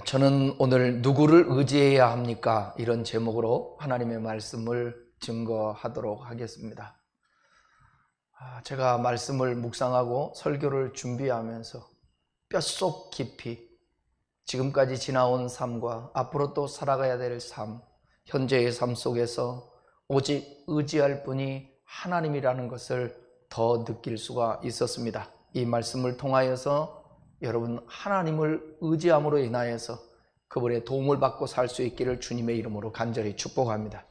저는 오늘 누구를 의지해야 합니까? 이런 제목으로 하나님의 말씀을 증거하도록 하겠습니다. 제가 말씀을 묵상하고 설교를 준비하면서 뼛속 깊이 지금까지 지나온 삶과 앞으로 또 살아가야 될 삶, 현재의 삶 속에서 오직 의지할 분이 하나님이라는 것을 더 느낄 수가 있었습니다. 이 말씀을 통하여서 여러분 하나님을 의지함으로 인하여서 그분의 도움을 받고 살 수 있기를 주님의 이름으로 간절히 축복합니다.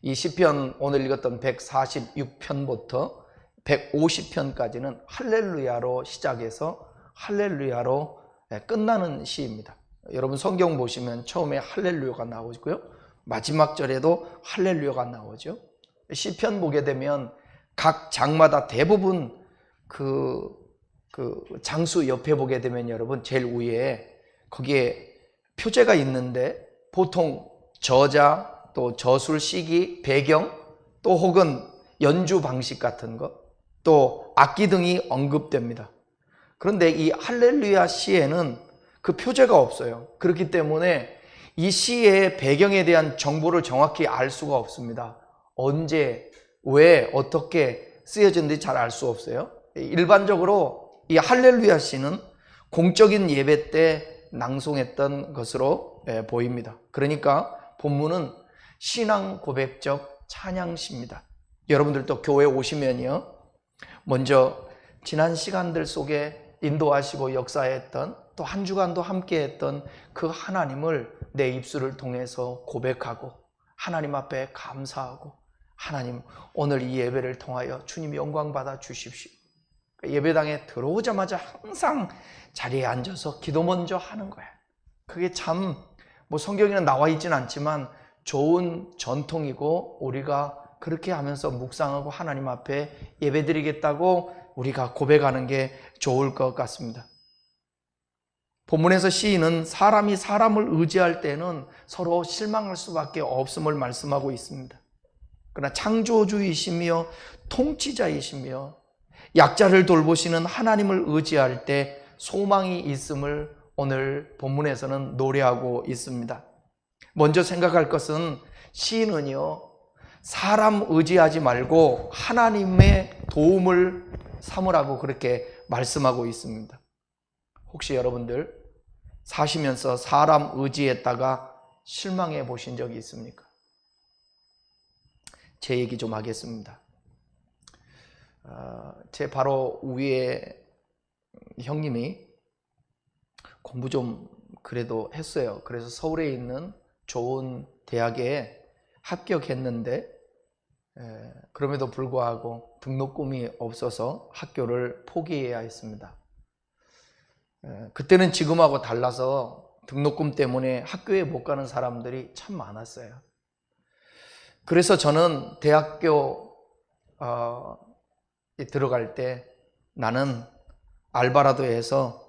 이 시편 오늘 읽었던 146편부터 150편까지는 할렐루야로 시작해서 할렐루야로 끝나는 시입니다. 여러분 성경 보시면 처음에 할렐루야가 나오고요, 마지막 절에도 할렐루야가 나오죠. 시편 보게 되면 각 장마다 대부분 그 장수 옆에 보게 되면 여러분 제일 위에 거기에 표제가 있는데 보통 저자, 또 저술 시기, 배경, 또 혹은 연주 방식 같은 것, 또 악기 등이 언급됩니다. 그런데 이 할렐루야 시에는 그 표제가 없어요. 그렇기 때문에 이 시의 배경에 대한 정보를 정확히 알 수가 없습니다. 언제, 왜, 어떻게 쓰여졌는지 잘 알 수 없어요. 일반적으로 이 할렐루야 시는 공적인 예배 때 낭송했던 것으로 보입니다. 그러니까 본문은 신앙 고백적 찬양시입니다. 여러분들도 교회 오시면요, 먼저 지난 시간들 속에 인도하시고 역사했던, 또 한 주간도 함께했던 그 하나님을 내 입술을 통해서 고백하고 하나님 앞에 감사하고, 하나님 오늘 이 예배를 통하여 주님 영광 받아 주십시오. 예배당에 들어오자마자 항상 자리에 앉아서 기도 먼저 하는 거야. 그게 참 성경에는 나와 있지는 않지만 좋은 전통이고, 우리가 그렇게 하면서 묵상하고 하나님 앞에 예배드리겠다고 우리가 고백하는 게 좋을 것 같습니다. 본문에서 시인은 사람이 사람을 의지할 때는 서로 실망할 수밖에 없음을 말씀하고 있습니다. 그러나 창조주이시며 통치자이시며 약자를 돌보시는 하나님을 의지할 때 소망이 있음을 오늘 본문에서는 노래하고 있습니다. 먼저 생각할 것은 시인은요, 사람 의지하지 말고 하나님의 도움을 삼으라고 그렇게 말씀하고 있습니다. 혹시 여러분들 사시면서 사람 의지했다가 실망해 보신 적이 있습니까? 제 얘기 좀 하겠습니다. 제 바로 위에 형님이 공부 좀 그래도 했어요. 그래서 서울에 있는 좋은 대학에 합격했는데, 그럼에도 불구하고 등록금이 없어서 학교를 포기해야 했습니다. 그때는 지금하고 달라서 등록금 때문에 학교에 못 가는 사람들이 참 많았어요. 그래서 저는 대학교 들어갈 때 나는 알바라도 해서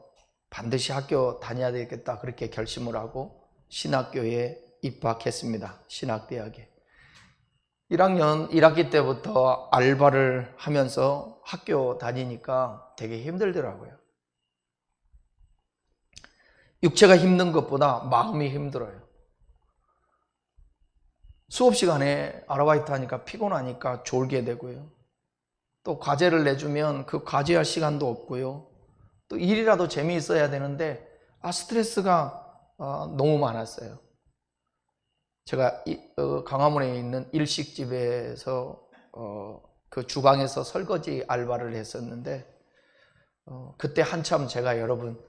반드시 학교 다녀야 되겠다, 그렇게 결심을 하고 신학교에 입학했습니다. 신학대학에 1학년 1학기 때부터 알바를 하면서 학교 다니니까 되게 힘들더라고요. 육체가 힘든 것보다 마음이 힘들어요. 수업 시간에 아르바이트 하니까 피곤하니까 졸게 되고요, 또 과제를 내주면 그 과제할 시간도 없고요, 또 일이라도 재미있어야 되는데 스트레스가 너무 많았어요. 제가 강화문에 있는 일식집에서 그 주방에서 설거지 알바를 했었는데, 그때 한참 제가 여러분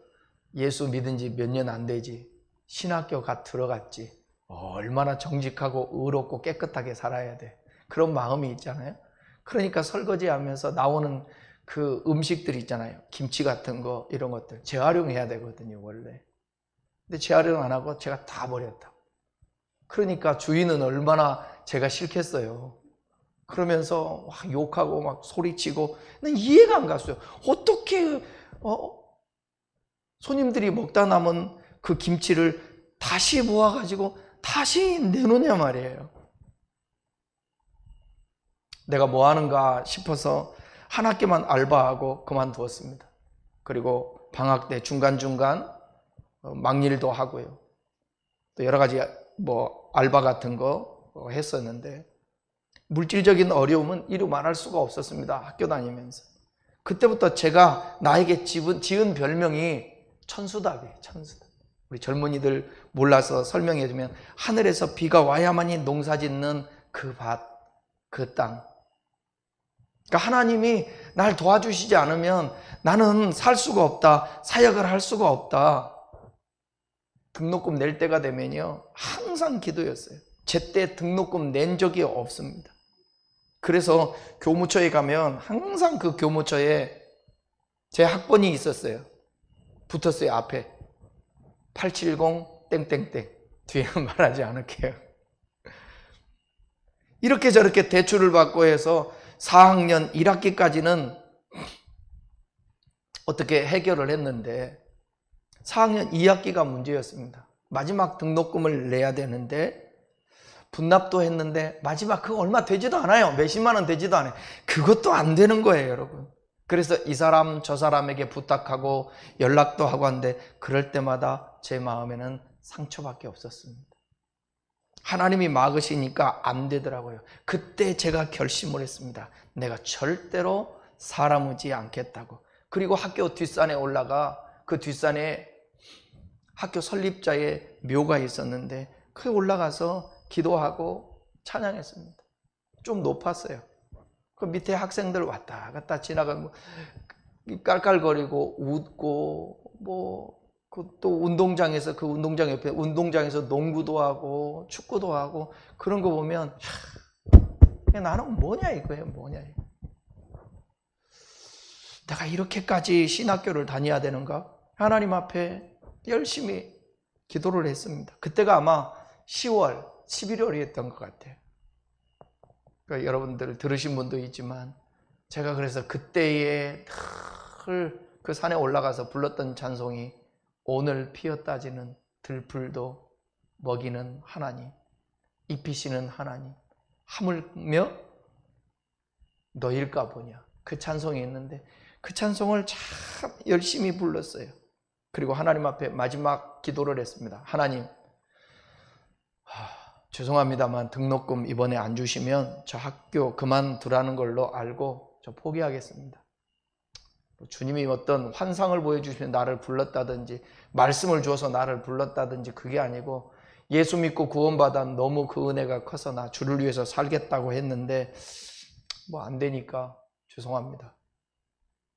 예수 믿은 지 몇 년 안 되지, 신학교 들어갔지, 얼마나 정직하고 의롭고 깨끗하게 살아야 돼, 그런 마음이 있잖아요. 그러니까 설거지하면서 나오는 그 음식들 있잖아요, 김치 같은 거, 이런 것들 재활용해야 되거든요 원래. 근데 재활용 안 하고 제가 다 버렸다. 그러니까 주인은 얼마나 제가 싫겠어요. 그러면서 막 욕하고 막 소리치고, 난 이해가 안 갔어요. 어떻게 손님들이 먹다 남은 그 김치를 다시 모아가지고 다시 내놓냐 말이에요. 내가 뭐 하는가 싶어서 한 학기만 알바하고 그만두었습니다. 그리고 방학 때 중간중간 막일도 하고요. 또 여러 가지 뭐 알바 같은 거 했었는데 물질적인 어려움은 이루 말할 수가 없었습니다. 학교 다니면서. 그때부터 제가 나에게 지은 별명이 천수답이에요. 천수답. 우리 젊은이들 몰라서 설명해 주면 하늘에서 비가 와야만이 농사 짓는 그 밭, 그 땅. 그러니까 하나님이 날 도와주시지 않으면 나는 살 수가 없다. 사역을 할 수가 없다. 등록금 낼 때가 되면요. 항상 기도였어요. 제때 등록금 낸 적이 없습니다. 그래서 교무처에 가면 항상 그 교무처에 제 학번이 있었어요. 붙었어요. 앞에 870 땡땡땡. 뒤에는 말하지 않을게요. 이렇게 저렇게 대출을 받고 해서 4학년 1학기까지는 어떻게 해결을 했는데 4학년 2학기가 문제였습니다. 마지막 등록금을 내야 되는데 분납도 했는데 마지막 그거 얼마 되지도 않아요. 몇십만 원 되지도 않아요. 그것도 안 되는 거예요, 여러분. 그래서 이 사람 저 사람에게 부탁하고 연락도 하고 하는데 그럴 때마다 제 마음에는 상처밖에 없었습니다. 하나님이 막으시니까 안 되더라고요. 그때 제가 결심을 했습니다. 내가 절대로 사람 오지 않겠다고. 그리고 학교 뒷산에 올라가 그 뒷산에 학교 설립자의 묘가 있었는데 그 올라가서 기도하고 찬양했습니다. 좀 높았어요. 그 밑에 학생들 왔다 갔다 지나가고 깔깔거리고 웃고 뭐 또 운동장에서 그 운동장 옆에 운동장에서 농구도 하고 축구도 하고 그런 거 보면 나는 뭐냐 이거예요. 뭐냐 이거. 내가 이렇게까지 신학교를 다녀야 되는가? 하나님 앞에 열심히 기도를 했습니다. 그때가 아마 10월, 11월이었던 것 같아요. 그러니까 여러분들 들으신 분도 있지만 제가 그래서 그때에 늘 그 산에 올라가서 불렀던 찬송이 오늘 피었다지는 들풀도 먹이는 하나님, 입히시는 하나님, 하물며 너일까 보냐. 그 찬송이 있는데 그 찬송을 참 열심히 불렀어요. 그리고 하나님 앞에 마지막 기도를 했습니다. 하나님, 죄송합니다만 등록금 이번에 안 주시면 저 학교 그만두라는 걸로 알고 저 포기하겠습니다. 주님이 어떤 환상을 보여주시면 나를 불렀다든지 말씀을 주어서 나를 불렀다든지 그게 아니고 예수 믿고 구원받아 너무 그 은혜가 커서 나 주를 위해서 살겠다고 했는데 뭐 안 되니까 죄송합니다.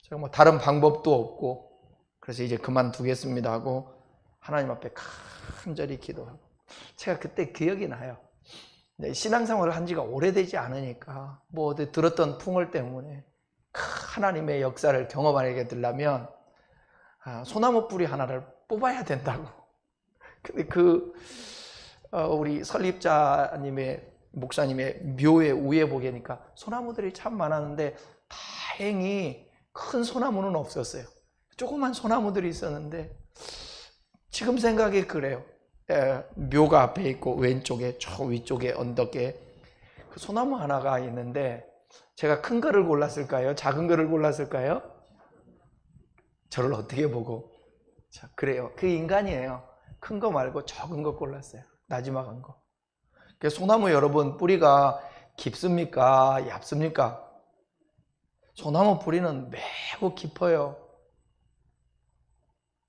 제가 뭐 다른 방법도 없고 그래서 이제 그만두겠습니다 하고 하나님 앞에 간절히 기도하고 제가 그때 기억이 나요. 신앙생활을 한 지가 오래되지 않으니까 뭐 어디 들었던 풍월 때문에 하나님의 역사를 경험하게 되려면 소나무 뿌리 하나를 뽑아야 된다고. 근데 우리 설립자님의 목사님의 묘의 위에 보니까 소나무들이 참 많았는데 다행히 큰 소나무는 없었어요. 조그만 소나무들이 있었는데 지금 생각이 그래요. 묘가 앞에 있고 왼쪽에 저 위쪽에 언덕에 그 소나무 하나가 있는데 제가 큰 거를 골랐을까요? 작은 거를 골랐을까요? 저를 어떻게 보고? 자, 그래요. 그 인간이에요. 큰 거 말고 적은 거 골랐어요. 나지막한 거. 소나무 여러분 뿌리가 깊습니까? 얇습니까? 소나무 뿌리는 매우 깊어요.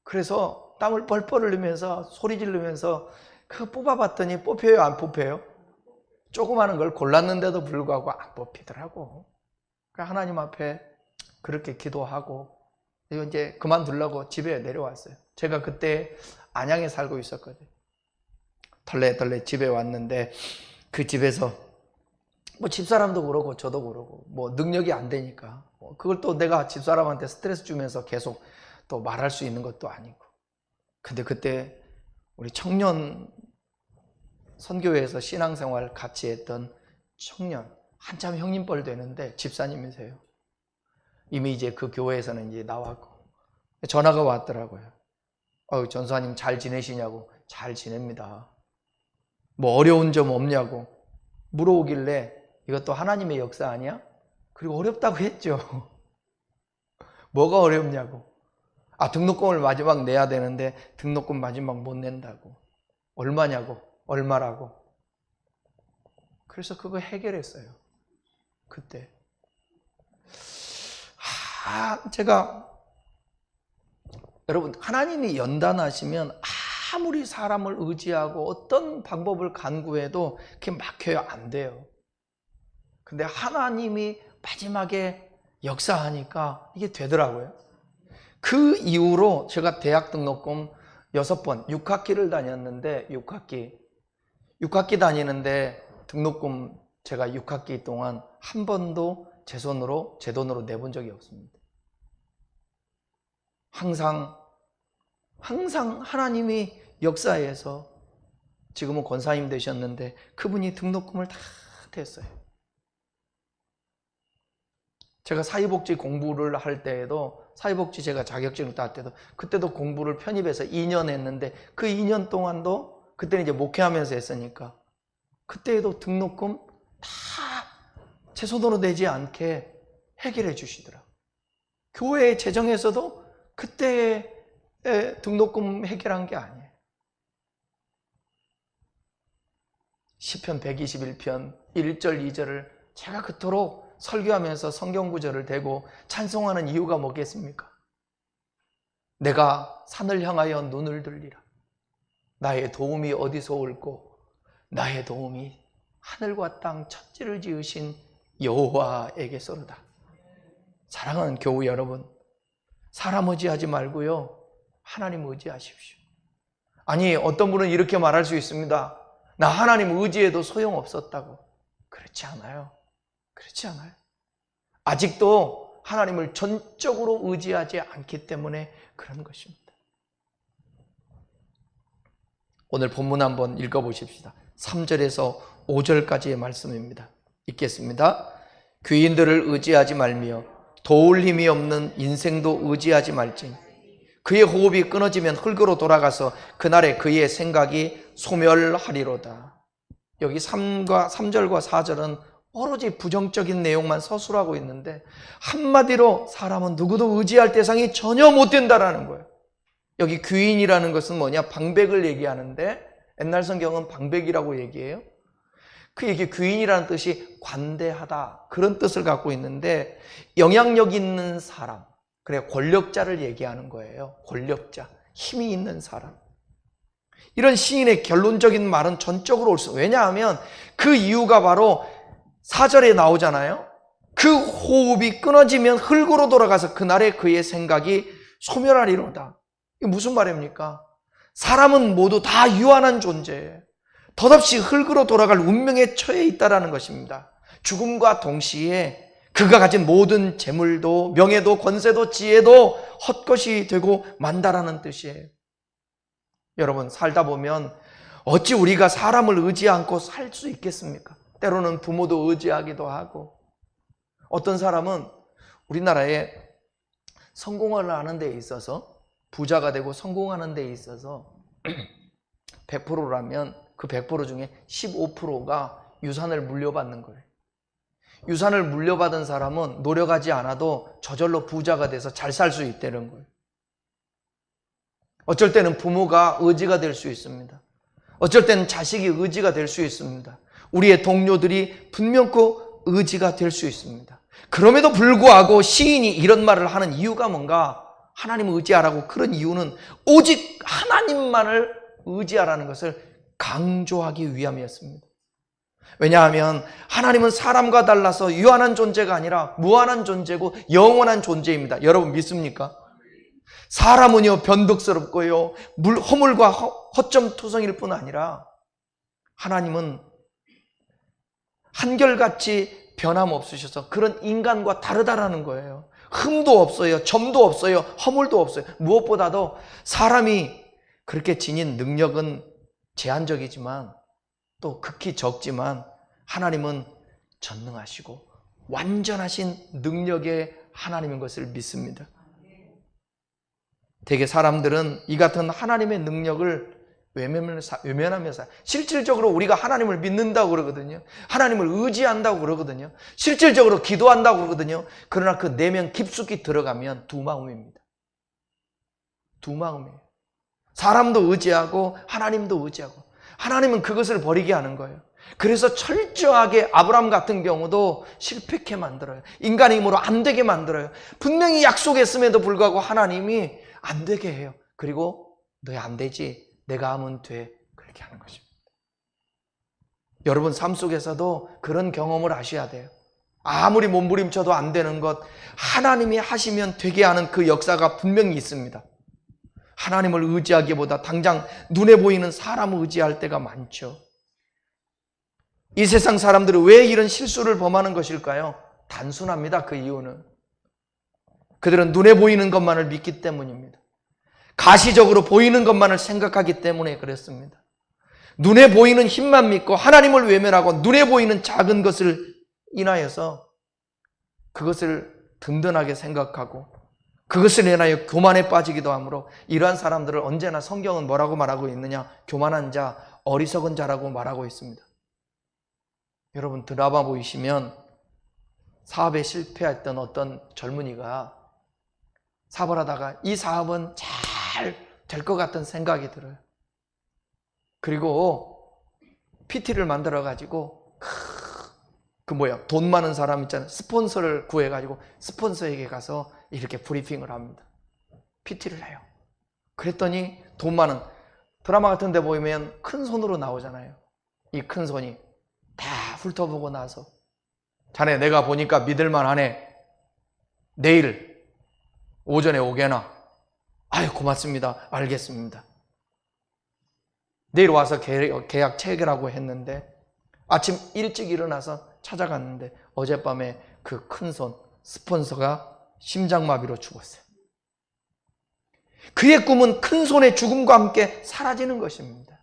그래서 땀을 뻘뻘 흘리면서 소리 지르면서 그거 뽑아봤더니 뽑혀요? 안 뽑혀요? 조그마한 걸 골랐는데도 불구하고 안 뽑히더라고. 그러니까 하나님 앞에 그렇게 기도하고 이거 이제 그만두려고 집에 내려왔어요. 제가 그때 안양에 살고 있었거든요. 덜레덜레 집에 왔는데 그 집에서 뭐 집사람도 그러고 저도 그러고 뭐 능력이 안 되니까 그걸 또 내가 집사람한테 스트레스 주면서 계속 또 말할 수 있는 것도 아니고. 근데 그때 우리 청년 선교회에서 신앙생활 같이 했던 청년 한참 형님뻘 되는데 집사님이세요. 이미 이제 그 교회에서는 이제 나왔고 전화가 왔더라고요. 전사님 잘 지내시냐고. 잘 지냅니다. 뭐 어려운 점 없냐고 물어오길래 이것도 하나님의 역사 아니야? 그리고 어렵다고 했죠. 뭐가 어렵냐고. 등록금을 마지막 내야 되는데 등록금 마지막 못 낸다고. 얼마냐고, 얼마라고. 그래서 그거 해결했어요. 그때. 제가 여러분, 하나님이 연단하시면 아무리 사람을 의지하고 어떤 방법을 간구해도 그게 막혀요. 안 돼요. 근데 하나님이 마지막에 역사하니까 이게 되더라고요. 그 이후로 제가 대학 등록금 6번, 6학기를 다녔는데 6학기 다니는데 등록금 제가 6학기 동안 한 번도 제 돈으로 내본 적이 없습니다. 항상 하나님이 역사에서 지금은 권사님 되셨는데 그분이 등록금을 다 댔어요. 제가 사회복지 공부를 할 때에도 사회복지 제가 자격증을 땄을 때도 그때도 공부를 편입해서 2년 했는데 그 2년 동안도 그때는 이제 목회하면서 했으니까 그때에도 등록금 다 제 손으로 내지 않게 해결해 주시더라고요. 교회 재정에서도 그때 등록금 해결한 게 아니에요. 시편 121편 1절 2절을 제가 그토록 설교하면서 성경 구절을 대고 찬송하는 이유가 뭐겠습니까? 내가 산을 향하여 눈을 들리라. 나의 도움이 어디서 올꼬? 나의 도움이 하늘과 땅 천지를 지으신 여호와에게서로다. 사랑하는 교우 여러분, 사람 의지하지 말고요, 하나님 의지하십시오. 아니, 어떤 분은 이렇게 말할 수 있습니다. 나 하나님 의지해도 소용없었다고. 그렇지 않아요. 그렇지 않아요. 아직도 하나님을 전적으로 의지하지 않기 때문에 그런 것입니다. 오늘 본문 한번 읽어보십시다. 3절에서 5절까지의 말씀입니다. 읽겠습니다. 귀인들을 의지하지 말며 도울 힘이 없는 인생도 의지하지 말지. 그의 호흡이 끊어지면 흙으로 돌아가서 그날에 그의 생각이 소멸하리로다. 여기 3절과 4절은 오로지 부정적인 내용만 서술하고 있는데 한마디로 사람은 누구도 의지할 대상이 전혀 못 된다라는 거예요. 여기 귀인이라는 것은 뭐냐? 방백을 얘기하는데 옛날 성경은 방백이라고 얘기해요. 그 얘기 귀인이라는 뜻이 관대하다 그런 뜻을 갖고 있는데 영향력 있는 사람, 그래 권력자를 얘기하는 거예요. 권력자, 힘이 있는 사람. 이런 시인의 결론적인 말은 전적으로 옳습니다. 왜냐하면 그 이유가 바로 4절에 나오잖아요. 그 호흡이 끊어지면 흙으로 돌아가서 그날에 그의 생각이 소멸하리로다. 이게 무슨 말입니까? 사람은 모두 다 유한한 존재예요. 덧없이 흙으로 돌아갈 운명에 처해 있다는 것입니다. 죽음과 동시에 그가 가진 모든 재물도 명예도 권세도 지혜도 헛것이 되고 만다라는 뜻이에요. 여러분, 살다 보면 어찌 우리가 사람을 의지 않고 살 수 있겠습니까? 때로는 부모도 의지하기도 하고, 어떤 사람은 우리나라에 성공을 하는 데 있어서, 부자가 되고 성공하는 데 있어서 100%라면 그 100% 중에 15%가 유산을 물려받는 거예요. 유산을 물려받은 사람은 노력하지 않아도 저절로 부자가 돼서 잘 살 수 있다는 거예요. 어쩔 때는 부모가 의지가 될 수 있습니다. 어쩔 때는 자식이 의지가 될 수 있습니다. 우리의 동료들이 분명코 의지가 될 수 있습니다. 그럼에도 불구하고 시인이 이런 말을 하는 이유가 뭔가? 하나님을 의지하라고. 그런 이유는 오직 하나님만을 의지하라는 것을 강조하기 위함이었습니다. 왜냐하면 하나님은 사람과 달라서 유한한 존재가 아니라 무한한 존재고 영원한 존재입니다. 여러분 믿습니까? 사람은요 변덕스럽고요 허물과 허점투성일 뿐 아니라 하나님은 한결같이 변함없으셔서 그런 인간과 다르다라는 거예요. 흠도 없어요, 점도 없어요, 허물도 없어요. 무엇보다도 사람이 그렇게 지닌 능력은 제한적이지만 또 극히 적지만 하나님은 전능하시고 완전하신 능력의 하나님인 것을 믿습니다. 대개 사람들은 이 같은 하나님의 능력을 외면하면서 실질적으로 우리가 하나님을 믿는다고 그러거든요. 하나님을 의지한다고 그러거든요. 실질적으로 기도한다고 그러거든요. 그러나 그 내면 깊숙이 들어가면 두 마음입니다. 두 마음이에요. 사람도 의지하고 하나님도 의지하고. 하나님은 그것을 버리게 하는 거예요. 그래서 철저하게 아브라함 같은 경우도 실패케 만들어요. 인간의 힘으로 안 되게 만들어요. 분명히 약속했음에도 불구하고 하나님이 안 되게 해요. 그리고 너희 안 되지, 내가 하면 돼, 그렇게 하는 것입니다. 여러분 삶 속에서도 그런 경험을 하셔야 돼요. 아무리 몸부림쳐도 안 되는 것, 하나님이 하시면 되게 하는 그 역사가 분명히 있습니다. 하나님을 의지하기보다 당장 눈에 보이는 사람을 의지할 때가 많죠. 이 세상 사람들은 왜 이런 실수를 범하는 것일까요? 단순합니다. 그 이유는 그들은 눈에 보이는 것만을 믿기 때문입니다. 가시적으로 보이는 것만을 생각하기 때문에 그렇습니다. 눈에 보이는 힘만 믿고 하나님을 외면하고 눈에 보이는 작은 것을 인하여서 그것을 든든하게 생각하고 그것을 인하여 교만에 빠지기도 하므로 이러한 사람들을 언제나 성경은 뭐라고 말하고 있느냐? 교만한 자, 어리석은 자라고 말하고 있습니다. 여러분 드라마 보이시면 사업에 실패했던 어떤 젊은이가 사업을 하다가 이 사업은 잘 될 것 같은 생각이 들어요. 그리고 PT를 만들어 가지고 돈 많은 사람 있잖아요. 스폰서를 구해 가지고 스폰서에게 가서 이렇게 브리핑을 합니다. PT를 해요. 그랬더니 돈 많은 드라마 같은 데 보이면 큰 손으로 나오잖아요. 이 큰 손이 다 훑어보고 나서 자네 내가 보니까 믿을만하네. 내일 오전에 오게나. 아유 고맙습니다. 알겠습니다. 내일 와서 계약 체결하고 했는데 아침 일찍 일어나서 찾아갔는데 어젯밤에 그 큰 손 스폰서가 심장마비로 죽었어요. 그의 꿈은 큰 손의 죽음과 함께 사라지는 것입니다.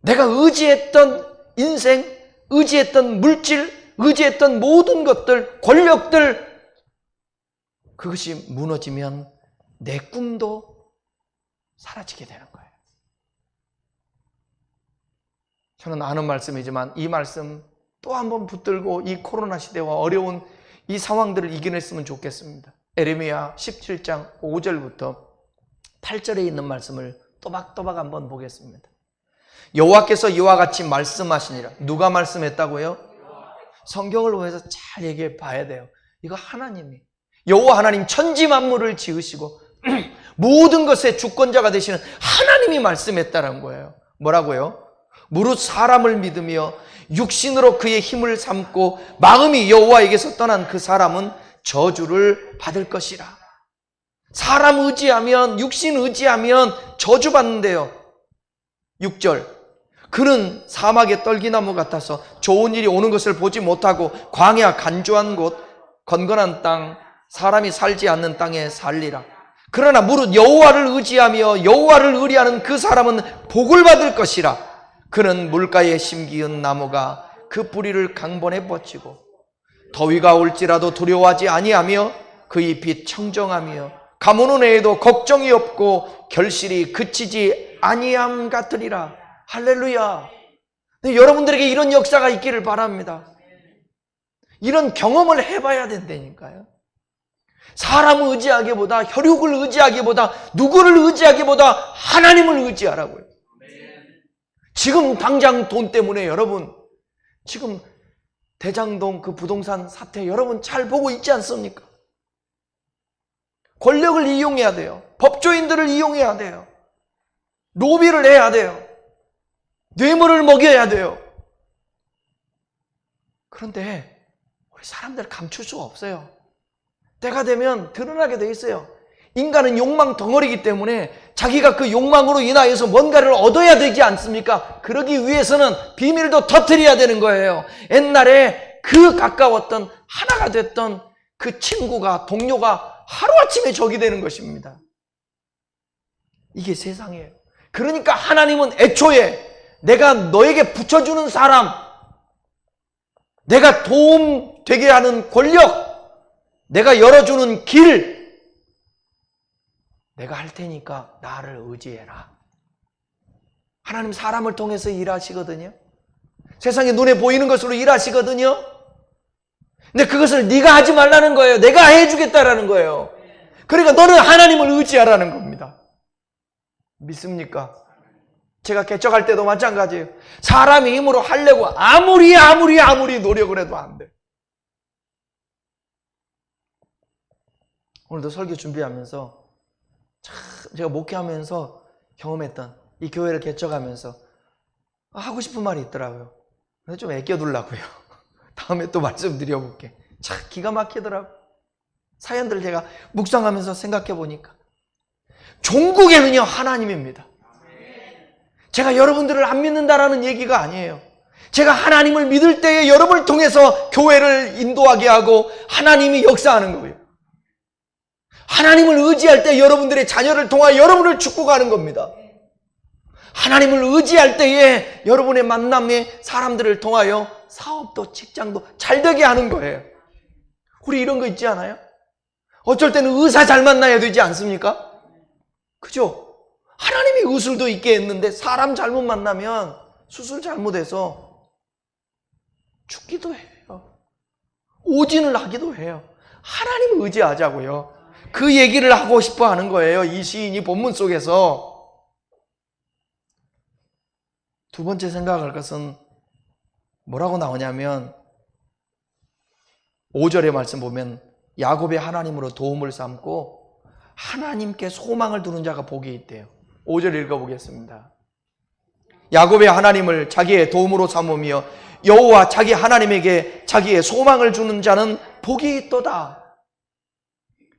내가 의지했던 인생, 의지했던 물질, 의지했던 모든 것들, 권력들, 그것이 무너지면 내 꿈도 사라지게 되는 거예요. 저는 아는 말씀이지만 이 말씀 또 한 번 붙들고 이 코로나 시대와 어려운 이 상황들을 이겨냈으면 좋겠습니다. 에레미야 17장 5절부터 8절에 있는 말씀을 또박또박 한번 보겠습니다. 여호와께서 이와 같이 말씀하시니라. 누가 말씀했다고요? 성경을 보면서 잘 얘기해 봐야 돼요. 이거 하나님이 여호와 하나님 천지 만물을 지으시고 모든 것의 주권자가 되시는 하나님이 말씀했다는 거예요. 뭐라고요? 무릇 사람을 믿으며 육신으로 그의 힘을 삼고 마음이 여호와에게서 떠난 그 사람은 저주를 받을 것이라. 사람 의지하면, 육신 의지하면 저주받는데요. 6절 그는 사막의 떨기나무 같아서 좋은 일이 오는 것을 보지 못하고 광야 간조한 곳 건건한 땅 사람이 살지 않는 땅에 살리라. 그러나 무릇 여호와를 의지하며 여호와를 의뢰하는 그 사람은 복을 받을 것이라. 그는 물가에 심기은 나무가 그 뿌리를 강본에 뻗치고 더위가 올지라도 두려워하지 아니하며 그 잎이 청정하며 가뭄은 해에도 걱정이 없고 결실이 그치지 아니함 같으리라. 할렐루야. 네, 여러분들에게 이런 역사가 있기를 바랍니다. 이런 경험을 해봐야 된다니까요. 사람을 의지하기보다, 혈육을 의지하기보다, 누구를 의지하기보다 하나님을 의지하라고요. 지금 당장 돈 때문에 여러분, 지금 대장동 그 부동산 사태 여러분 잘 보고 있지 않습니까? 권력을 이용해야 돼요. 법조인들을 이용해야 돼요. 로비를 해야 돼요. 뇌물을 먹여야 돼요. 그런데 우리 사람들 감출 수가 없어요. 때가 되면 드러나게 돼 있어요. 인간은 욕망 덩어리이기 때문에 자기가 그 욕망으로 인하여서 뭔가를 얻어야 되지 않습니까? 그러기 위해서는 비밀도 터뜨려야 되는 거예요. 옛날에 그 가까웠던 하나가 됐던 그 친구가, 동료가 하루아침에 적이 되는 것입니다. 이게 세상이에요. 그러니까 하나님은 애초에 내가 너에게 붙여주는 사람, 내가 도움 되게 하는 권력, 내가 열어주는 길, 내가 할 테니까 나를 의지해라. 하나님 사람을 통해서 일하시거든요. 세상에 눈에 보이는 것으로 일하시거든요. 근데 그것을 네가 하지 말라는 거예요. 내가 해주겠다라는 거예요. 그러니까 너는 하나님을 의지하라는 겁니다. 믿습니까? 제가 개척할 때도 마찬가지예요. 사람의 힘으로 하려고 아무리 노력을 해도 안 돼. 오늘도 설교 준비하면서 참 제가 목회하면서 경험했던 이 교회를 개척하면서 하고 싶은 말이 있더라고요. 근데 좀 아껴두려고요. 다음에 또 말씀드려볼게. 참 기가 막히더라고요. 사연들 제가 묵상하면서 생각해 보니까 종국에는요 하나님입니다. 제가 여러분들을 안 믿는다라는 얘기가 아니에요. 제가 하나님을 믿을 때에 여러분을 통해서 교회를 인도하게 하고 하나님이 역사하는 거예요. 하나님을 의지할 때 여러분들의 자녀를 통하여 여러분을 축복하는 겁니다. 하나님을 의지할 때에 여러분의 만남에 사람들을 통하여 사업도 직장도 잘 되게 하는 거예요. 우리 이런 거 있지 않아요? 어쩔 때는 의사 잘 만나야 되지 않습니까? 그죠? 하나님이 의술도 있게 했는데 사람 잘못 만나면 수술 잘못해서 죽기도 해요. 오진을 하기도 해요. 하나님을 의지하자고요. 그 얘기를 하고 싶어 하는 거예요. 이 시인이 본문 속에서. 두 번째 생각할 것은 뭐라고 나오냐면 5절의 말씀 보면 야곱의 하나님으로 도움을 삼고 하나님께 소망을 두는 자가 복이 있대요. 5절 읽어보겠습니다. 야곱의 하나님을 자기의 도움으로 삼으며 여호와 자기 하나님에게 자기의 소망을 주는 자는 복이 있도다.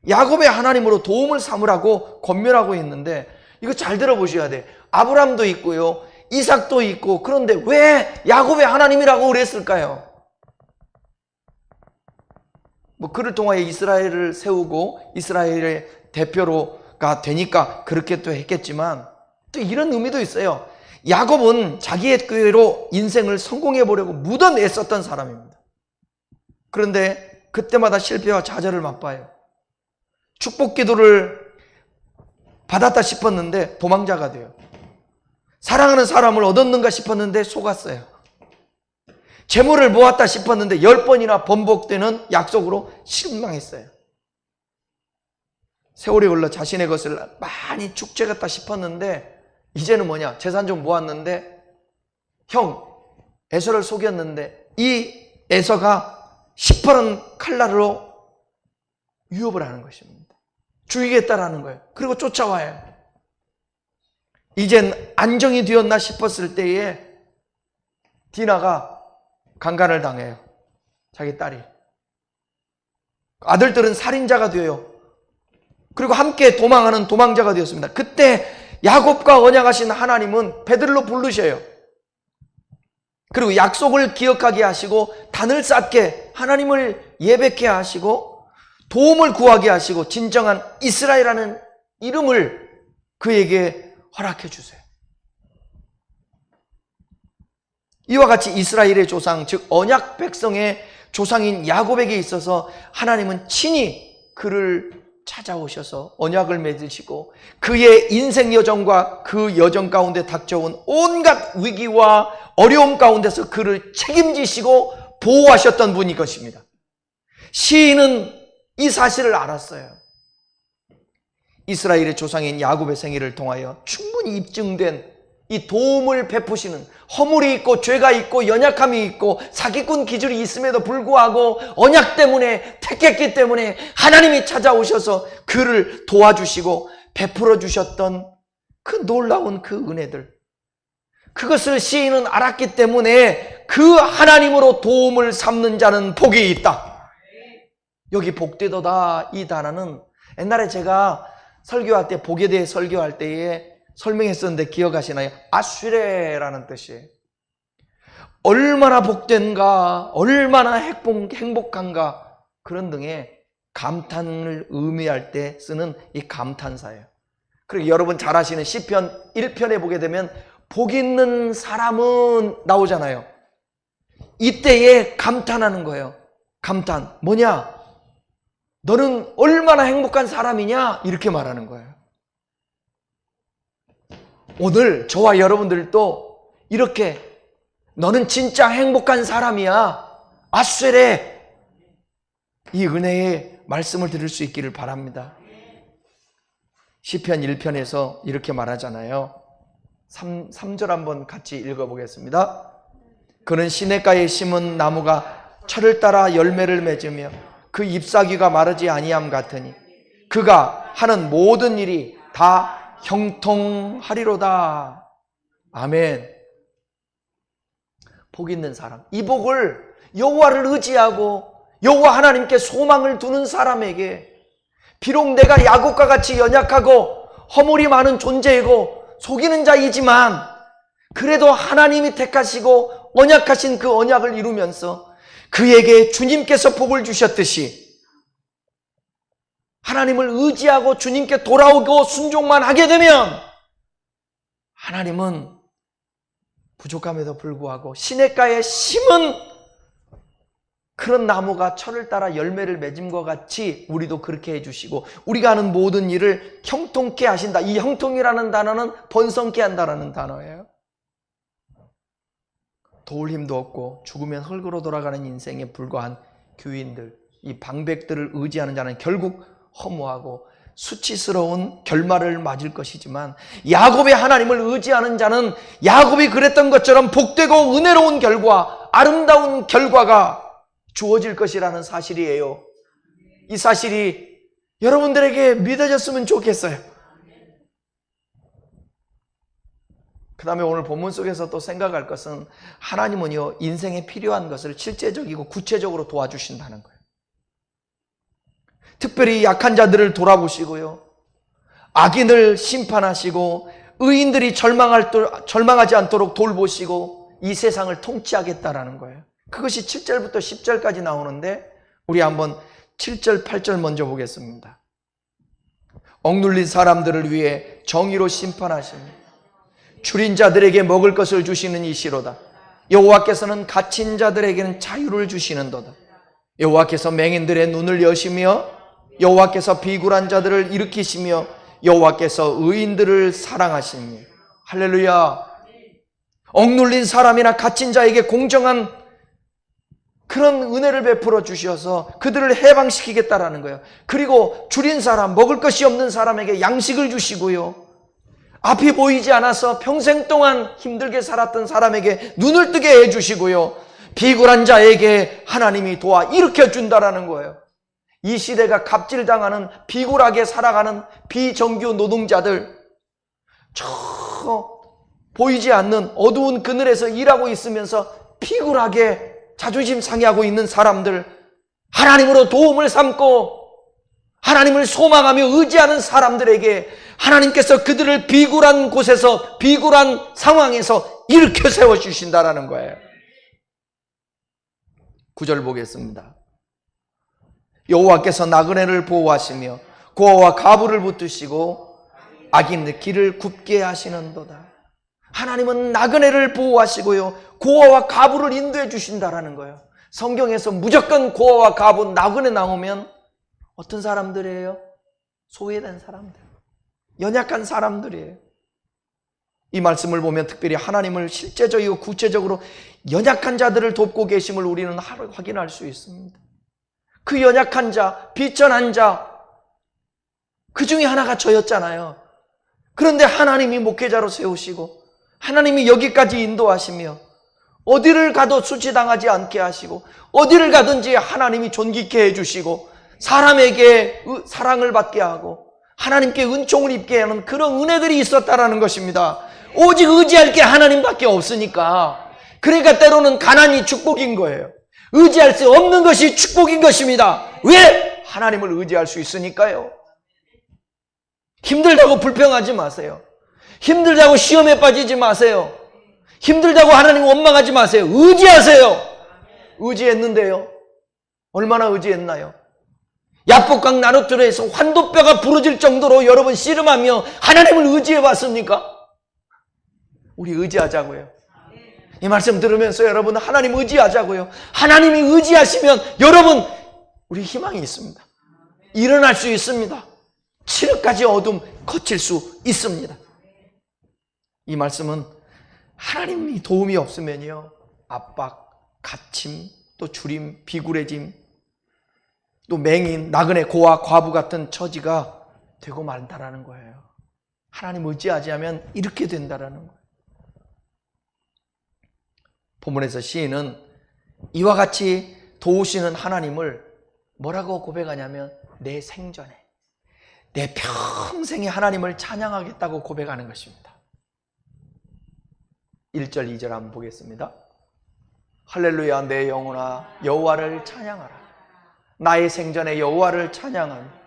야곱의 하나님으로 도움을 삼으라고 권면하고 있는데 이거 잘 들어보셔야 돼. 아브람도 있고요, 이삭도 있고, 그런데 왜 야곱의 하나님이라고 그랬을까요? 뭐 그를 통하여 이스라엘을 세우고 이스라엘의 대표로가 되니까 그렇게 또 했겠지만 또 이런 의미도 있어요. 야곱은 자기의 꾀로 인생을 성공해 보려고 무던 애썼던 사람입니다. 그런데 그때마다 실패와 좌절을 맛봐요. 축복 기도를 받았다 싶었는데 도망자가 돼요. 사랑하는 사람을 얻었는가 싶었는데 속았어요. 재물을 모았다 싶었는데 10번이나 번복되는 약속으로 실망했어요. 세월이 흘러 자신의 것을 많이 축제했다 싶었는데 이제는 뭐냐, 재산 좀 모았는데 형 에서를 속였는데 이 에서가 시퍼런 칼날로 유업을 하는 것입니다. 죽이겠다라는 거예요. 그리고 쫓아와요. 이젠 안정이 되었나 싶었을 때에 디나가 강간을 당해요. 자기 딸이. 아들들은 살인자가 되어요. 그리고 함께 도망하는 도망자가 되었습니다. 그때 야곱과 언약하신 하나님은 베들로 부르셔요. 그리고 약속을 기억하게 하시고 단을 쌓게 하나님을 예배케 하시고 도움을 구하게 하시고 진정한 이스라엘이라는 이름을 그에게 허락해 주세요. 이와 같이 이스라엘의 조상, 즉 언약 백성의 조상인 야곱에게 있어서 하나님은 친히 그를 찾아오셔서 언약을 맺으시고 그의 인생 여정과 그 여정 가운데 닥쳐온 온갖 위기와 어려움 가운데서 그를 책임지시고 보호하셨던 분이 것입니다. 시인은 이 사실을 알았어요. 이스라엘의 조상인 야곱의 생애를 통하여 충분히 입증된 이 도움을 베푸시는, 허물이 있고 죄가 있고 연약함이 있고 사기꾼 기질이 있음에도 불구하고 언약 때문에 택했기 때문에 하나님이 찾아오셔서 그를 도와주시고 베풀어 주셨던 그 놀라운 그 은혜들, 그것을 시인은 알았기 때문에 그 하나님으로 도움을 삼는 자는 복이 있다. 여기 복되도다 이 단어는 옛날에 제가 설교할 때 복에 대해 설교할 때에 설명했었는데 기억하시나요? 아슈레라는 뜻이에요. 얼마나 복된가, 얼마나 행복한가, 그런 등의 감탄을 의미할 때 쓰는 이 감탄사예요. 그리고 여러분 잘 아시는 시편 1편에 보게 되면 복 있는 사람은 나오잖아요. 이때에 감탄하는 거예요. 감탄. 뭐냐? 너는 얼마나 행복한 사람이냐? 이렇게 말하는 거예요. 오늘 저와 여러분들도 이렇게 너는 진짜 행복한 사람이야, 아수레, 이 은혜의 말씀을 들을 수 있기를 바랍니다. 시편 1편에서 이렇게 말하잖아요. 3절 한번 같이 읽어보겠습니다. 그는 시냇가에 심은 나무가 철을 따라 열매를 맺으며 그 잎사귀가 마르지 아니함 같으니 그가 하는 모든 일이 다 형통하리로다. 아멘. 복 있는 사람, 이 복을 여호와를 의지하고 여호와 하나님께 소망을 두는 사람에게 비록 내가 야곱과 같이 연약하고 허물이 많은 존재이고 속이는 자이지만 그래도 하나님이 택하시고 언약하신 그 언약을 이루면서 그에게 주님께서 복을 주셨듯이 하나님을 의지하고 주님께 돌아오고 순종만 하게 되면 하나님은 부족함에도 불구하고 시냇가에 심은 그런 나무가 철을 따라 열매를 맺음과 같이 우리도 그렇게 해주시고 우리가 하는 모든 일을 형통케 하신다. 이 형통이라는 단어는 번성케 한다라는 단어예요. 도울 힘도 없고 죽으면 흙으로 돌아가는 인생에 불과한 교인들, 이 방백들을 의지하는 자는 결국 허무하고 수치스러운 결말을 맞을 것이지만 야곱의 하나님을 의지하는 자는 야곱이 그랬던 것처럼 복되고 은혜로운 결과, 아름다운 결과가 주어질 것이라는 사실이에요. 이 사실이 여러분들에게 믿어졌으면 좋겠어요. 그 다음에 오늘 본문 속에서 또 생각할 것은 하나님은요, 인생에 필요한 것을 실제적이고 구체적으로 도와주신다는 거예요. 특별히 약한 자들을 돌아보시고요, 악인을 심판하시고 의인들이 절망하지 않도록 돌보시고 이 세상을 통치하겠다라는 거예요. 그것이 7절부터 10절까지 나오는데 우리 한번 7절, 8절 먼저 보겠습니다. 억눌린 사람들을 위해 정의로 심판하시며 줄인 자들에게 먹을 것을 주시는 이시로다. 여호와께서는 갇힌 자들에게는 자유를 주시는도다. 여호와께서 맹인들의 눈을 여시며 여호와께서 비굴한 자들을 일으키시며 여호와께서 의인들을 사랑하시며. 할렐루야. 억눌린 사람이나 갇힌 자에게 공정한 그런 은혜를 베풀어 주셔서 그들을 해방시키겠다라는 거예요. 그리고 줄인 사람, 먹을 것이 없는 사람에게 양식을 주시고요, 앞이 보이지 않아서 평생 동안 힘들게 살았던 사람에게 눈을 뜨게 해주시고요, 비굴한 자에게 하나님이 도와 일으켜준다라는 거예요. 이 시대가 갑질당하는, 비굴하게 살아가는 비정규 노동자들, 저 보이지 않는 어두운 그늘에서 일하고 있으면서 비굴하게 자존심 상해하고 있는 사람들, 하나님으로 도움을 삼고 하나님을 소망하며 의지하는 사람들에게 하나님께서 그들을 비굴한 곳에서, 비굴한 상황에서 일으켜 세워주신다라는 거예요. 9절 보겠습니다. 여호와께서 나그네를 보호하시며 고아와 가부를 붙드시고 악인의 길을 굽게 하시는도다. 하나님은 나그네를 보호하시고요, 고아와 가부를 인도해 주신다라는 거예요. 성경에서 무조건 고아와 가부, 나그네 나오면 어떤 사람들이에요? 소외된 사람들, 연약한 사람들이에요. 이 말씀을 보면 특별히 하나님을 실제적이고 구체적으로 연약한 자들을 돕고 계심을 우리는 확인할 수 있습니다. 그 연약한 자, 비천한 자, 그 중에 하나가 저였잖아요. 그런데 하나님이 목회자로 세우시고 하나님이 여기까지 인도하시며 어디를 가도 수치당하지 않게 하시고 어디를 가든지 하나님이 존귀케 해주시고 사람에게 사랑을 받게 하고 하나님께 은총을 입게 하는 그런 은혜들이 있었다라는 것입니다. 오직 의지할 게 하나님밖에 없으니까. 그러니까 때로는 가난이 축복인 거예요. 의지할 수 없는 것이 축복인 것입니다. 왜? 하나님을 의지할 수 있으니까요. 힘들다고 불평하지 마세요. 힘들다고 시험에 빠지지 마세요. 힘들다고 하나님 원망하지 마세요. 의지하세요. 의지했는데요, 얼마나 의지했나요? 야복강 나루터에서 환도뼈가 부러질 정도로 여러분 씨름하며 하나님을 의지해 봤습니까? 우리 의지하자고요. 이 말씀 들으면서 여러분 하나님 의지하자고요. 하나님이 의지하시면 여러분 우리 희망이 있습니다. 일어날 수 있습니다. 칠흑까지 어둠 거칠 수 있습니다. 이 말씀은 하나님이 도움이 없으면요, 압박, 갇힘, 또 주림, 비굴해짐, 또 맹인, 나그네, 고아, 과부 같은 처지가 되고 말다라는 거예요. 하나님 의지하지 않으면 이렇게 된다라는 거예요. 본문에서 시인은 이와 같이 도우시는 하나님을 뭐라고 고백하냐면 내 생전에, 내 평생에 하나님을 찬양하겠다고 고백하는 것입니다. 1절 2절 한번 보겠습니다. 할렐루야 내 영혼아 여호와를 찬양하라. 나의 생전에 여호와를 찬양하며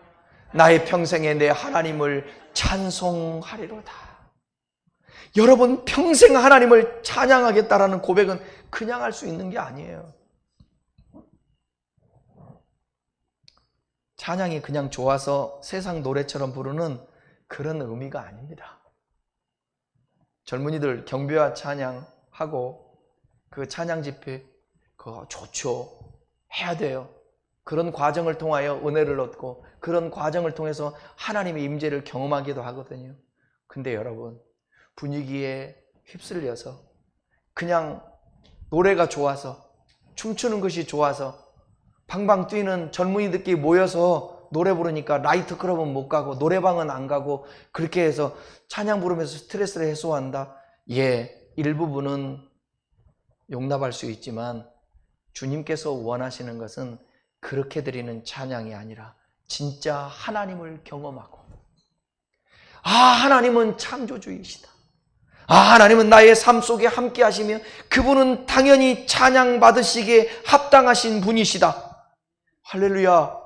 나의 평생에 내 하나님을 찬송하리로다. 여러분 평생 하나님을 찬양하겠다라는 고백은 그냥 할 수 있는 게 아니에요. 찬양이 그냥 좋아서 세상 노래처럼 부르는 그런 의미가 아닙니다. 젊은이들 경배와 찬양하고 그 찬양 집회 그거 좋죠. 해야 돼요. 그런 과정을 통하여 은혜를 얻고 그런 과정을 통해서 하나님의 임재를 경험하기도 하거든요. 근데 여러분 분위기에 휩쓸려서 그냥 노래가 좋아서 춤추는 것이 좋아서 방방 뛰는 젊은이들끼리 모여서 노래 부르니까 나이트클럽은 못 가고 노래방은 안 가고 그렇게 해서 찬양 부르면서 스트레스를 해소한다. 예, 일부분은 용납할 수 있지만 주님께서 원하시는 것은 그렇게 드리는 찬양이 아니라 진짜 하나님을 경험하고 하나님은 창조주이시다. 하나님은 나의 삶 속에 함께 하시며 그분은 당연히 찬양 받으시기에 합당하신 분이시다. 할렐루야.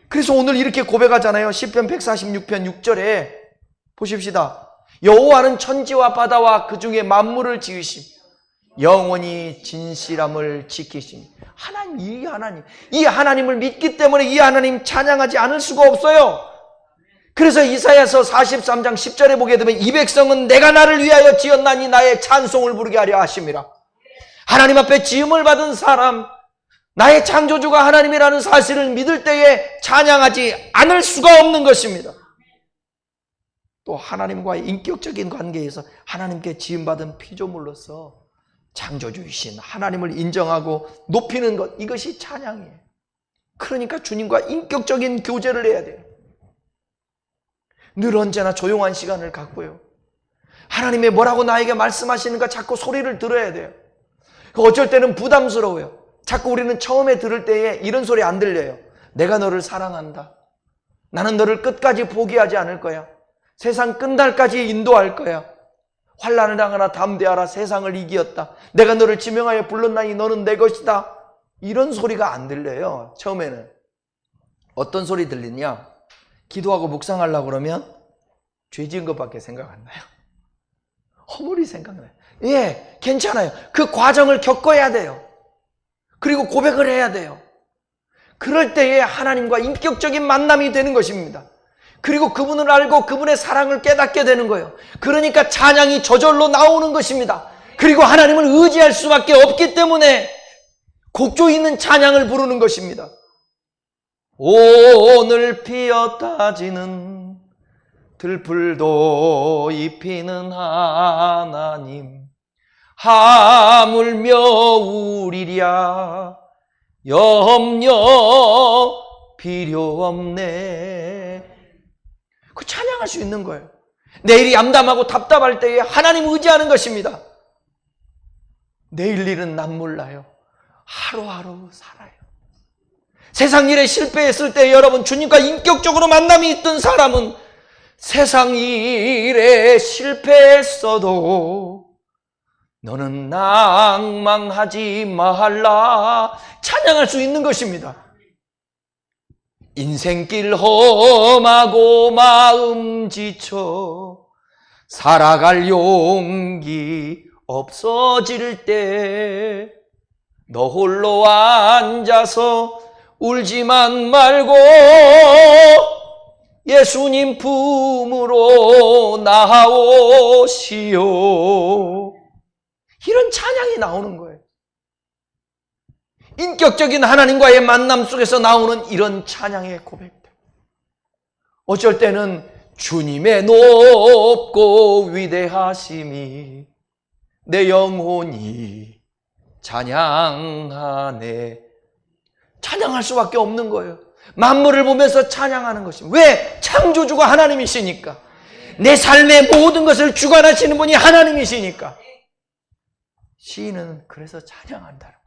그래서 오늘 이렇게 고백하잖아요. 시편 146편 6절에 보십시다. 여호와는 천지와 바다와 그 중에 만물을 지으시며 영원히 진실함을 지키시며 이 하나님을 믿기 때문에 이 하나님 찬양하지 않을 수가 없어요. 그래서 이사야서 43장 10절에 보게 되면 이 백성은 내가 나를 위하여 지었나니 나의 찬송을 부르게 하려 하심이라. 하나님 앞에 지음을 받은 사람, 나의 창조주가 하나님이라는 사실을 믿을 때에 찬양하지 않을 수가 없는 것입니다. 또 하나님과의 인격적인 관계에서 하나님께 지음받은 피조물로서 창조주이신 하나님을 인정하고 높이는 것, 이것이 찬양이에요. 그러니까 주님과 인격적인 교제를 해야 돼요. 늘 언제나 조용한 시간을 갖고요. 하나님이 뭐라고 나에게 말씀하시는가 자꾸 소리를 들어야 돼요. 어쩔 때는 부담스러워요. 자꾸 우리는 처음에 들을 때에 이런 소리 안 들려요. 내가 너를 사랑한다. 나는 너를 끝까지 포기하지 않을 거야. 세상 끝날까지 인도할 거야. 환난을 당하나 담대하라. 세상을 이기었다. 내가 너를 지명하여 불렀나니 너는 내 것이다. 이런 소리가 안 들려요. 처음에는. 어떤 소리 들리냐? 기도하고 묵상하려고 그러면 죄 지은 것밖에 생각 안 나요. 허물이 생각나요. 예, 괜찮아요. 그 과정을 겪어야 돼요. 그리고 고백을 해야 돼요. 그럴 때에 하나님과 인격적인 만남이 되는 것입니다. 그리고 그분을 알고 그분의 사랑을 깨닫게 되는 거예요. 그러니까 찬양이 저절로 나오는 것입니다. 그리고 하나님을 의지할 수밖에 없기 때문에 곡조 있는 찬양을 부르는 것입니다. 오늘 피었다 지는 들풀도 입히는 하나님, 하물며 우리랴 염려 필요 없네. 그 찬양할 수 있는 거예요. 내일이 암담하고 답답할 때에 하나님 의지하는 것입니다. 내일 일은 난 몰라요. 하루하루 살아요. 세상 일에 실패했을 때 여러분 주님과 인격적으로 만남이 있던 사람은 세상 일에 실패했어도 너는 낭망하지 말라 찬양할 수 있는 것입니다. 인생길 험하고 마음 지쳐 살아갈 용기 없어질 때 너 홀로 앉아서 울지만 말고 예수님 품으로 나오시오. 이런 찬양이 나오는 거예요. 인격적인 하나님과의 만남 속에서 나오는 이런 찬양의 고백들. 어쩔 때는 주님의 높고 위대하심이 내 영혼이 찬양하네. 찬양할 수밖에 없는 거예요. 만물을 보면서 찬양하는 것입니다. 왜? 창조주가 하나님이시니까. 내 삶의 모든 것을 주관하시는 분이 하나님이시니까. 시인은 그래서 찬양한다는 거예요.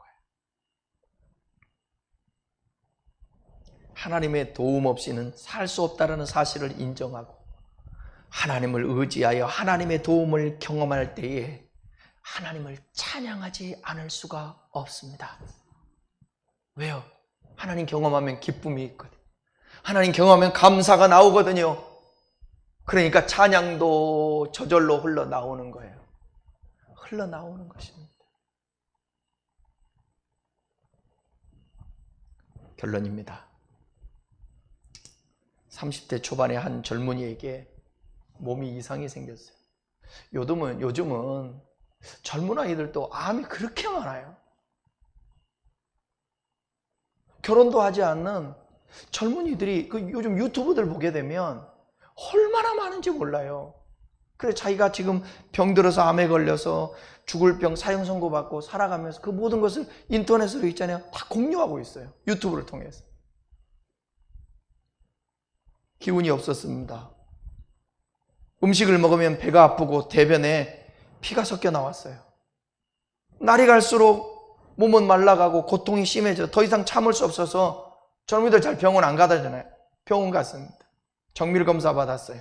하나님의 도움 없이는 살 수 없다는 사실을 인정하고 하나님을 의지하여 하나님의 도움을 경험할 때에 하나님을 찬양하지 않을 수가 없습니다. 왜요? 하나님 경험하면 기쁨이 있거든요. 하나님 경험하면 감사가 나오거든요. 그러니까 찬양도 저절로 흘러나오는 거예요. 흘러나오는 것입니다. 결론입니다. 30대 초반의 한 젊은이에게 몸이 이상이 생겼어요. 요즘은 젊은 아이들도 암이 그렇게 많아요. 결혼도 하지 않는 젊은이들이 요즘 유튜브들 보게 되면 얼마나 많은지 몰라요. 그래서 자기가 지금 병들어서 암에 걸려서 죽을 병 사형 선고받고 살아가면서 그 모든 것을 인터넷으로 있잖아요. 다 공유하고 있어요. 유튜브를 통해서. 기운이 없었습니다. 음식을 먹으면 배가 아프고 대변에 피가 섞여 나왔어요. 날이 갈수록 몸은 말라가고 고통이 심해져 더 이상 참을 수 없어서 젊은이들 잘 병원 안 가다잖아요. 병원 갔습니다. 정밀 검사 받았어요.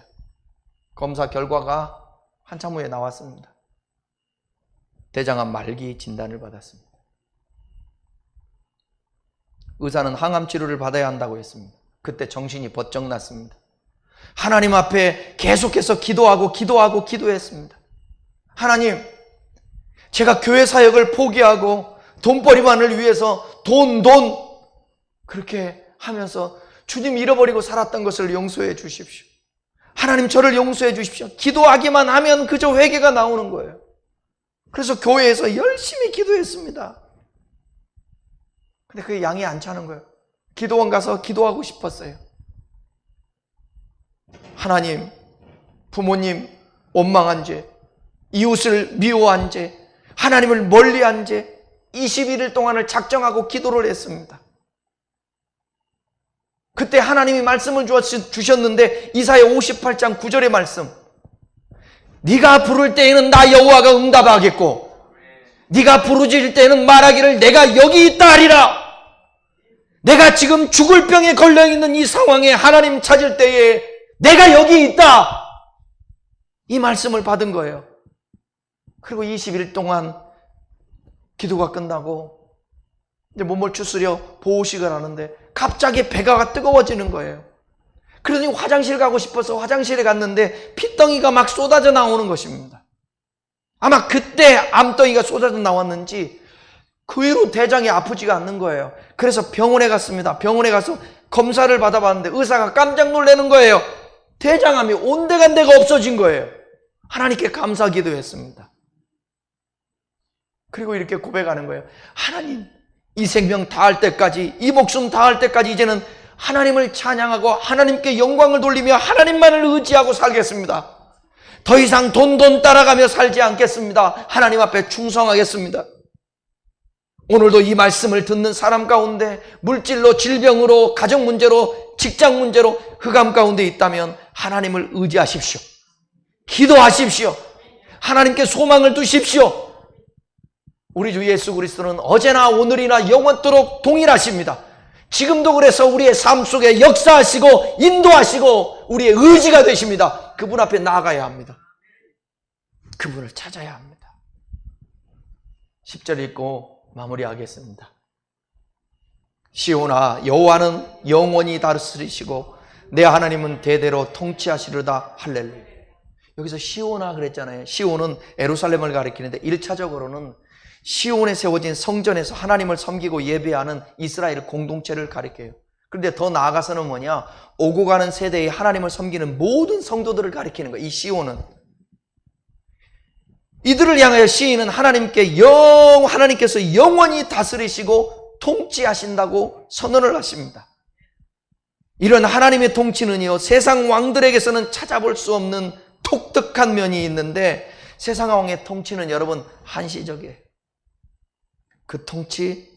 검사 결과가 한참 후에 나왔습니다. 대장암 말기 진단을 받았습니다. 의사는 항암 치료를 받아야 한다고 했습니다. 그때 정신이 번쩍 났습니다. 하나님 앞에 계속해서 기도했습니다. 하나님, 제가 교회 사역을 포기하고 돈벌이만을 위해서 돈 그렇게 하면서 주님 잃어버리고 살았던 것을 용서해 주십시오. 하나님 저를 용서해 주십시오. 기도하기만 하면 그저 회개가 나오는 거예요. 그래서 교회에서 열심히 기도했습니다. 근데 그게 양이 안 차는 거예요. 기도원 가서 기도하고 싶었어요. 하나님, 부모님 원망한 죄, 이웃을 미워한 죄, 하나님을 멀리한 죄 21일 동안을 작정하고 기도를 했습니다. 그때 하나님이 말씀을 주셨는데 이사야 58장 9절의 말씀, 네가 부를 때에는 나 여호와가 응답하겠고 네가 부르짖을 때에는 말하기를 내가 여기 있다 하리라. 내가 지금 죽을 병에 걸려있는 이 상황에 하나님 찾을 때에 내가 여기 있다, 이 말씀을 받은 거예요. 그리고 20일 동안 기도가 끝나고 이제 몸을 추스려 보호식을 하는데 갑자기 배가 뜨거워지는 거예요. 그러더니 화장실 가고 싶어서 화장실에 갔는데 핏덩이가 막 쏟아져 나오는 것입니다. 아마 그때 암덩이가 쏟아져 나왔는지 그 이후로 대장이 아프지가 않는 거예요. 그래서 병원에 갔습니다. 병원에 가서 검사를 받아봤는데 의사가 깜짝 놀라는 거예요. 대장암이 온데간데가 없어진 거예요. 하나님께 감사 기도했습니다. 그리고 이렇게 고백하는 거예요. 하나님, 이 생명 다할 때까지, 이 목숨 다할 때까지 이제는 하나님을 찬양하고 하나님께 영광을 돌리며 하나님만을 의지하고 살겠습니다. 더 이상 돈 따라가며 살지 않겠습니다. 하나님 앞에 충성하겠습니다. 오늘도 이 말씀을 듣는 사람 가운데 물질로, 질병으로, 가정 문제로, 직장 문제로 흑암 가운데 있다면 하나님을 의지하십시오. 기도하십시오. 하나님께 소망을 두십시오. 우리 주 예수 그리스도는 어제나 오늘이나 영원토록 동일하십니다. 지금도 그래서 우리의 삶 속에 역사하시고 인도하시고 우리의 의지가 되십니다. 그분 앞에 나아가야 합니다. 그분을 찾아야 합니다. 10절 읽고 마무리하겠습니다. 시온아, 여호와는 영원히 다스리시고 내 하나님은 대대로 통치하시리다. 할렐루야. 여기서 시온아 그랬잖아요. 시온은 예루살렘을 가리키는데 1차적으로는 시온에 세워진 성전에서 하나님을 섬기고 예배하는 이스라엘 공동체를 가리켜요. 그런데 더 나아가서는 뭐냐, 오고 가는 세대에 하나님을 섬기는 모든 성도들을 가리키는 거예요. 이 시온은 이들을 향하여 시인은 하나님께서 영원히 다스리시고 통치하신다고 선언을 하십니다. 이런 하나님의 통치는요, 세상 왕들에게서는 찾아볼 수 없는 독특한 면이 있는데 세상 왕의 통치는 여러분 한시적이에요. 그 통치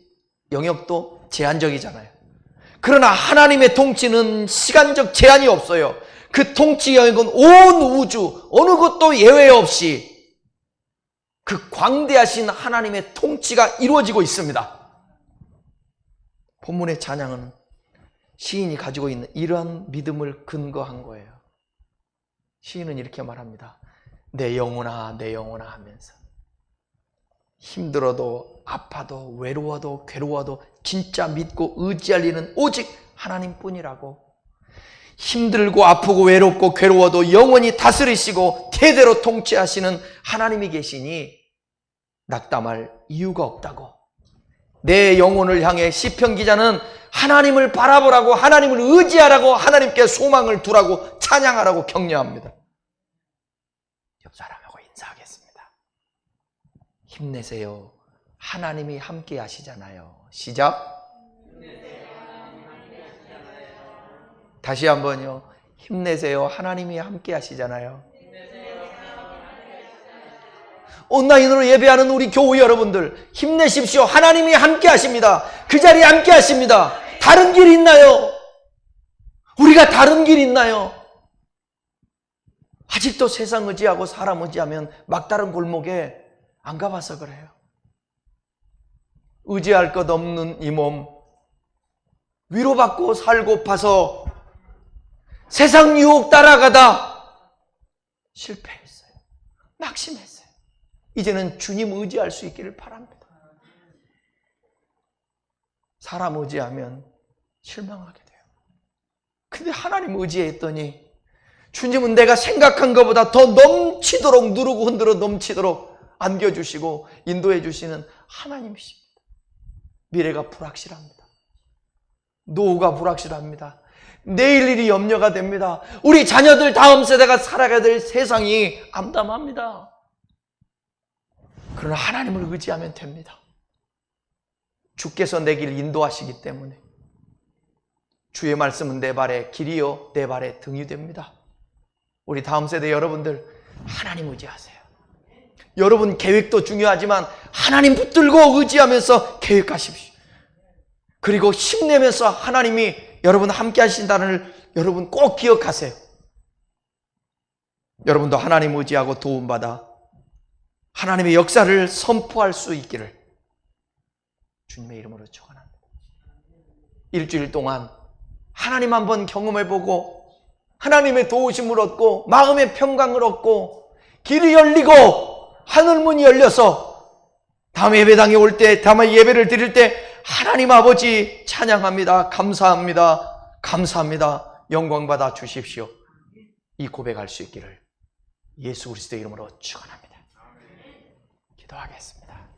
영역도 제한적이잖아요. 그러나 하나님의 통치는 시간적 제한이 없어요. 그 통치 영역은 온 우주 어느 것도 예외 없이 그 광대하신 하나님의 통치가 이루어지고 있습니다. 본문의 찬양은 시인이 가지고 있는 이러한 믿음을 근거한 거예요. 시인은 이렇게 말합니다. 내 영혼아, 내 영혼아 하면서 힘들어도 아파도 외로워도 괴로워도 진짜 믿고 의지할 일은 오직 하나님뿐이라고. 힘들고 아프고 외롭고 괴로워도 영원히 다스리시고 대대로 통치하시는 하나님이 계시니 낙담할 이유가 없다고. 내 영혼을 향해 시편 기자는 하나님을 바라보라고, 하나님을 의지하라고, 하나님께 소망을 두라고, 찬양하라고 격려합니다. 옆 사람하고 인사하겠습니다. 힘내세요. 하나님이 함께 하시잖아요. 시작. 다시 한번요. 힘내세요. 하나님이 함께 하시잖아요. 온라인으로 예배하는 우리 교우 여러분들 힘내십시오. 하나님이 함께 하십니다. 그 자리에 함께 하십니다. 다른 길 있나요? 우리가 다른 길 있나요? 아직도 세상 의지하고 사람 의지하면 막다른 골목에 안 가봐서 그래요. 의지할 것 없는 이 몸, 위로받고 살고파서 세상 유혹 따라가다 실패했어요. 낙심했어요. 이제는 주님 의지할 수 있기를 바랍니다. 사람 의지하면 실망하게 돼요. 근데 하나님 의지했더니 주님은 내가 생각한 것보다 더 넘치도록 누르고 흔들어 넘치도록 안겨주시고 인도해 주시는 하나님이십니다. 미래가 불확실합니다. 노후가 불확실합니다. 내일 일이 염려가 됩니다. 우리 자녀들 다음 세대가 살아가야 될 세상이 암담합니다. 그러나 하나님을 의지하면 됩니다. 주께서 내 길을 인도하시기 때문에 주의 말씀은 내 발의 길이요 내 발의 등이 됩니다. 우리 다음 세대 여러분들 하나님 의지하세요. 여러분 계획도 중요하지만 하나님 붙들고 의지하면서 계획하십시오. 그리고 힘내면서 하나님이 여러분 함께 하신다는 걸 여러분 꼭 기억하세요. 여러분도 하나님 의지하고 도움받아 하나님의 역사를 선포할 수 있기를 주님의 이름으로 축원합니다. 일주일 동안 하나님 한번 경험해보고 하나님의 도우심을 얻고 마음의 평강을 얻고 길이 열리고 하늘문이 열려서 다음 예배당에 올 때, 다음 예배를 드릴 때 하나님 아버지 찬양합니다. 감사합니다. 감사합니다. 영광 받아 주십시오. 이 고백할 수 있기를 예수 그리스도의 이름으로 축원합니다. 기도하겠습니다.